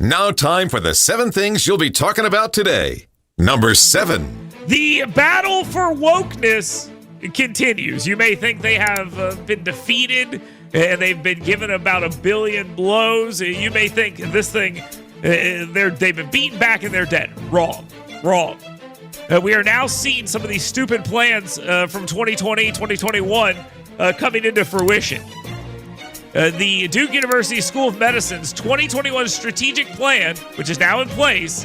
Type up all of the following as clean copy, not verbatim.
Now time for the 7 things you'll be talking about today. Number 7. The battle for wokeness continues. You may think they have been defeated and they've been given about 1 billion blows. You may think this thing, they've been beaten back and they're dead. Wrong. We are now seeing some of these stupid plans from 2020, 2021 coming into fruition. The Duke University School of Medicine's 2021 strategic plan, which is now in place,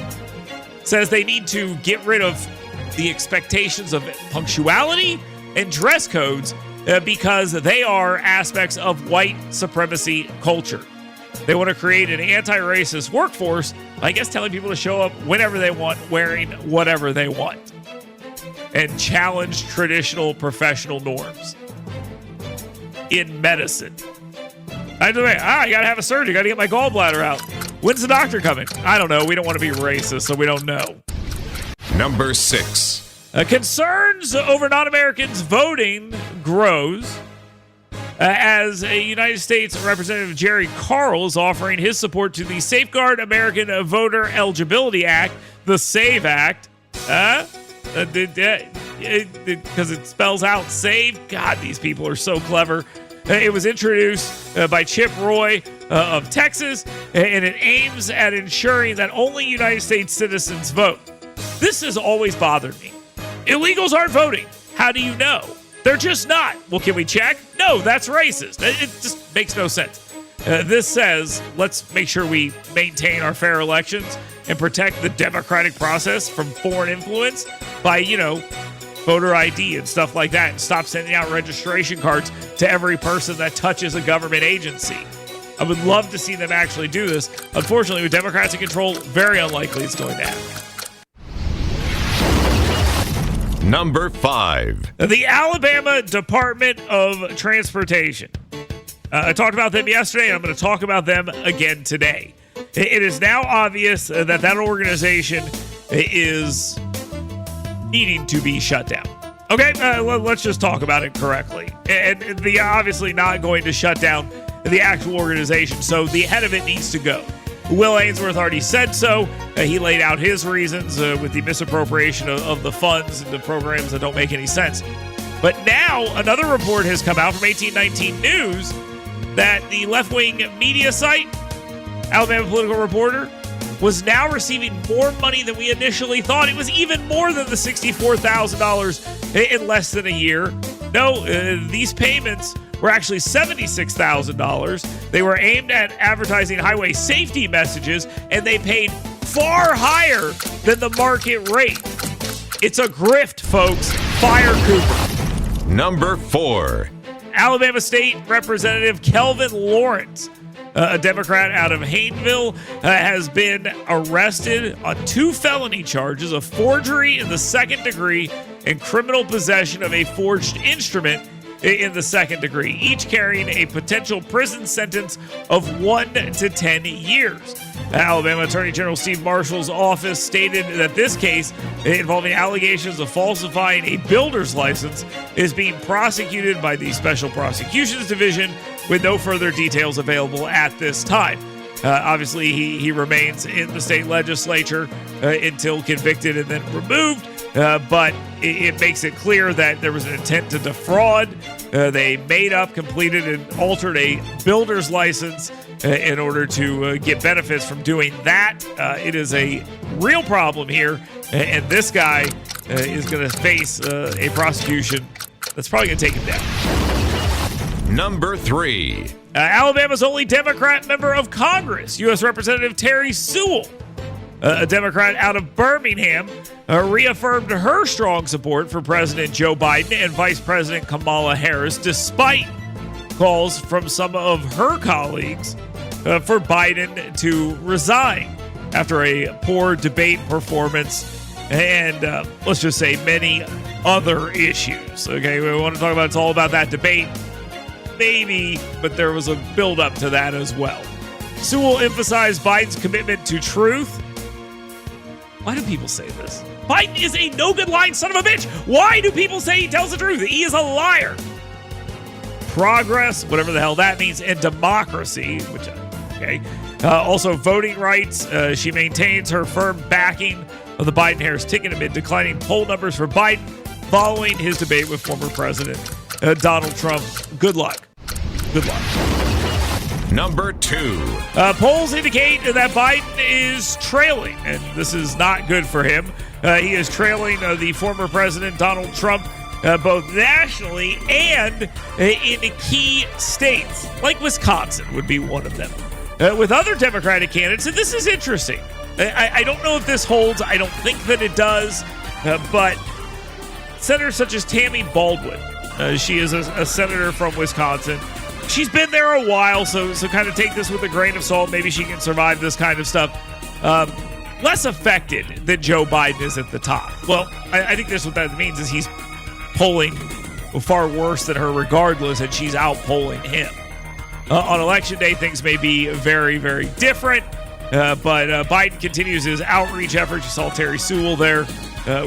says they need to get rid of the expectations of punctuality and dress codes because they are aspects of white supremacy culture. They want to create an anti-racist workforce, I guess telling people to show up whenever they want, wearing whatever they want, and challenge traditional professional norms in medicine. I gotta have a surgery. Gotta get my gallbladder out. When's the doctor coming? I don't know. We don't want to be racist, so we don't know. Number 6. Concerns over non-Americans voting grows as a United States Representative Jerry Carl is offering his support to the Safeguard American Voter Eligibility Act, the SAVE Act. Because it spells out SAVE. God, these people are so clever. It was introduced by Chip Roy of Texas, and it aims at ensuring that only United States citizens vote. This has always bothered me. Illegals aren't voting. How do you know? They're just not. Well, can we check? No, that's racist. It just makes no sense. This says, let's make sure we maintain our fair elections and protect the democratic process from foreign influence by, voter ID and stuff like that, and stop sending out registration cards to every person that touches a government agency. I would love to see them actually do this. Unfortunately, with Democrats in control, very unlikely it's going to happen. Number 5. The Alabama Department of Transportation. I talked about them yesterday, and I'm going to talk about them again today. It is now obvious that organization is needing to be shut down. Okay, let's just talk about it correctly. And the obviously not going to shut down the actual organization, so the head of it needs to go. Will Ainsworth already said so. He laid out his reasons with the misappropriation of the funds and the programs that don't make any sense. But now another report has come out from 1819 News that the left-wing media site, Alabama Political Reporter, was now receiving more money than we initially thought. It was even more than the $64,000 in less than a year. No, these payments were actually $76,000. They were aimed at advertising highway safety messages, and they paid far higher than the market rate. It's a grift, folks. Fire Cooper. Number 4. Alabama State Representative Kelvin Lawrence, a Democrat out of Hayneville, has been arrested on 2 felony charges of forgery in the second degree and criminal possession of a forged instrument in the second degree, each carrying a potential prison sentence of 1 to 10 years. Alabama Attorney General Steve Marshall's office stated that this case, involving allegations of falsifying a builder's license, is being prosecuted by the Special Prosecutions Division with no further details available at this time. Obviously, he remains in the state legislature until convicted and then removed, but it makes it clear that there was an intent to defraud. They made up, completed, and altered a builder's license in order to get benefits from doing that. It is a real problem here, and this guy is going to face a prosecution that's probably going to take him down. Number 3. Alabama's only Democrat member of Congress, U.S. Representative Terry Sewell, a Democrat out of Birmingham, reaffirmed her strong support for President Joe Biden and Vice President Kamala Harris, despite calls from some of her colleagues for Biden to resign after a poor debate performance and, let's just say, many other issues. Okay, we want to talk about it's all about that debate. Maybe, but there was a build-up to that as well. Sewell emphasized Biden's commitment to truth. Why do people say this? Biden is a no-good-lying son of a bitch. Why do people say he tells the truth? He is a liar. Progress, whatever the hell that means, and democracy, which Okay. Also, voting rights. She maintains her firm backing of the Biden-Harris ticket amid declining poll numbers for Biden following his debate with former President Donald Trump. Good luck. Good luck. Number 2. Polls indicate that Biden is trailing, and this is not good for him. He is trailing the former President Donald Trump both nationally and in key states, like Wisconsin would be one of them. With other Democratic candidates, and this is interesting. I don't know if this holds. I don't think that it does, but senators such as Tammy Baldwin, she is a senator from Wisconsin. She's been there a while, so kind of take this with a grain of salt. Maybe she can survive this kind of stuff. Less affected than Joe Biden is at the top. Well, I think that's what that means is he's polling far worse than her regardless, and she's out-polling him. On Election Day, things may be very, very different, but Biden continues his outreach efforts. You saw Terry Sewell there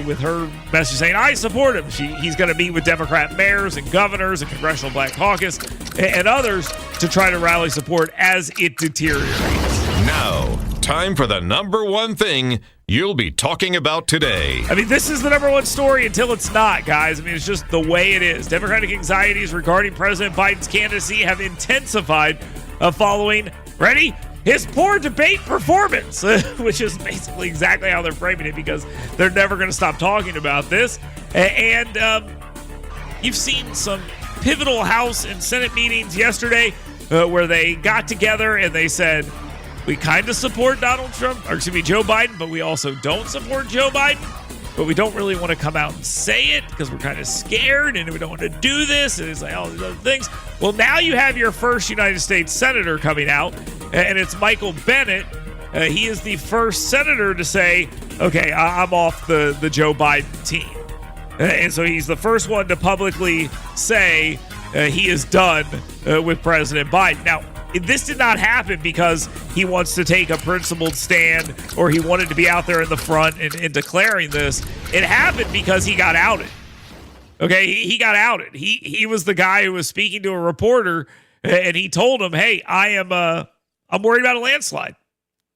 with her message saying, I support him. He's going to meet with Democrat mayors and governors and Congressional Black Caucus and others to try to rally support as it deteriorates. Now, time for the number 1 thing you'll be talking about today. I mean, this is the number 1 story until it's not, guys. I mean, it's just the way it is. Democratic anxieties regarding President Biden's candidacy have intensified following, ready? His poor debate performance, which is basically exactly how they're framing it because they're never going to stop talking about this. And you've seen some pivotal House and Senate meetings yesterday where they got together and they said, we kind of support Joe Biden, but we also don't support Joe Biden. But we don't really want to come out and say it because we're kind of scared and we don't want to do this. And it's like all these other things. Well, now you have your first United States Senator coming out, and it's Michael Bennet. He is the first senator to say, okay, I'm off the Joe Biden team. And so he's the first one to publicly say he is done with President Biden. Now, this did not happen because he wants to take a principled stand or he wanted to be out there in the front and declaring this. It happened because he got outed. Okay, he got outed. He was the guy who was speaking to a reporter and he told him, hey, I'm worried about a landslide.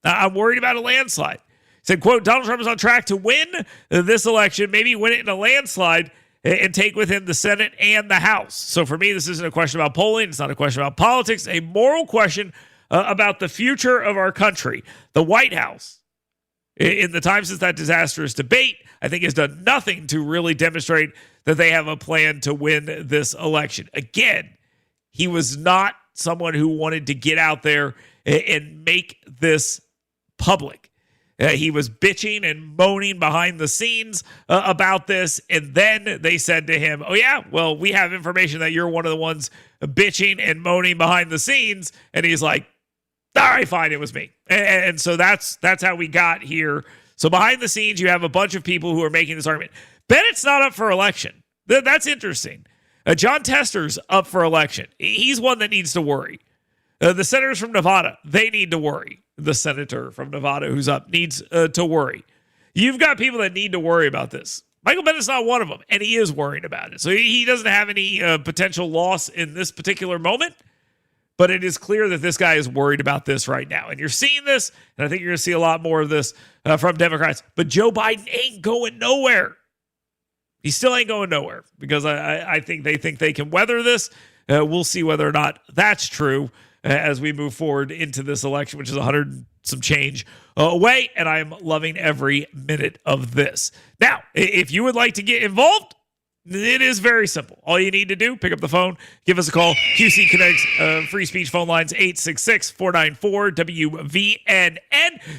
I'm worried about a landslide. He said, quote, Donald Trump is on track to win this election, maybe win it in a landslide, and take with him the Senate and the House. So for me, this isn't a question about polling. It's not a question about politics. A moral question about the future of our country. The White House, in the time since that disastrous debate, I think has done nothing to really demonstrate that they have a plan to win this election. Again, he was not someone who wanted to get out there and make this public. He was bitching and moaning behind the scenes about this. And then they said to him, oh, yeah, well, we have information that you're one of the ones bitching and moaning behind the scenes. And he's like, all right, fine, it was me. And so that's how we got here. So behind the scenes, you have a bunch of people who are making this argument. Bennett's not up for election. That's interesting. John Tester's up for election. He's one that needs to worry. The senators from Nevada, they need to worry. The senator from Nevada who's up needs to worry. You've got people that need to worry about this. Michael Bennett's not one of them, and he is worrying about it. So he doesn't have any potential loss in this particular moment, but it is clear that this guy is worried about this right now. And you're seeing this, and I think you're going to see a lot more of this from Democrats. But Joe Biden ain't going nowhere. He still ain't going nowhere because I think they can weather this. We'll see whether or not that's true as we move forward into this election, which is 100 some change away, and I am loving every minute of this. Now, if you would like to get involved, it is very simple. All you need to do, pick up the phone, give us a call. QC Connects free speech phone lines 866-494-WVNN.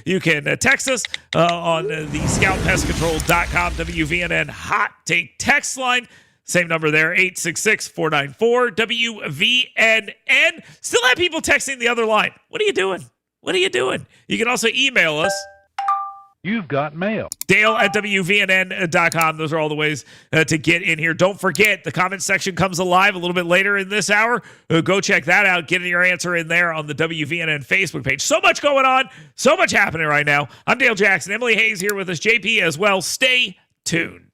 You can text us on the scoutpestcontrol.com WVNN hot take text line. Same number there, 866-494-WVNN. Still have people texting the other line. What are you doing? What are you doing? You can also email us. You've got mail. Dale@WVNN.com. Those are all the ways to get in here. Don't forget, the comment section comes alive a little bit later in this hour. Go check that out. Get your answer in there on the WVNN Facebook page. So much going on. So much happening right now. I'm Dale Jackson. Emily Hayes here with us. JP as well. Stay tuned.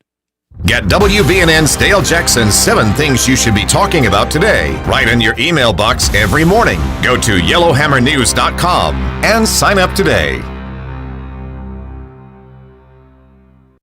Get WBNN's Dale Jackson's 7 Things You Should Be Talking About Today right in your email box every morning. Go to yellowhammernews.com and sign up today.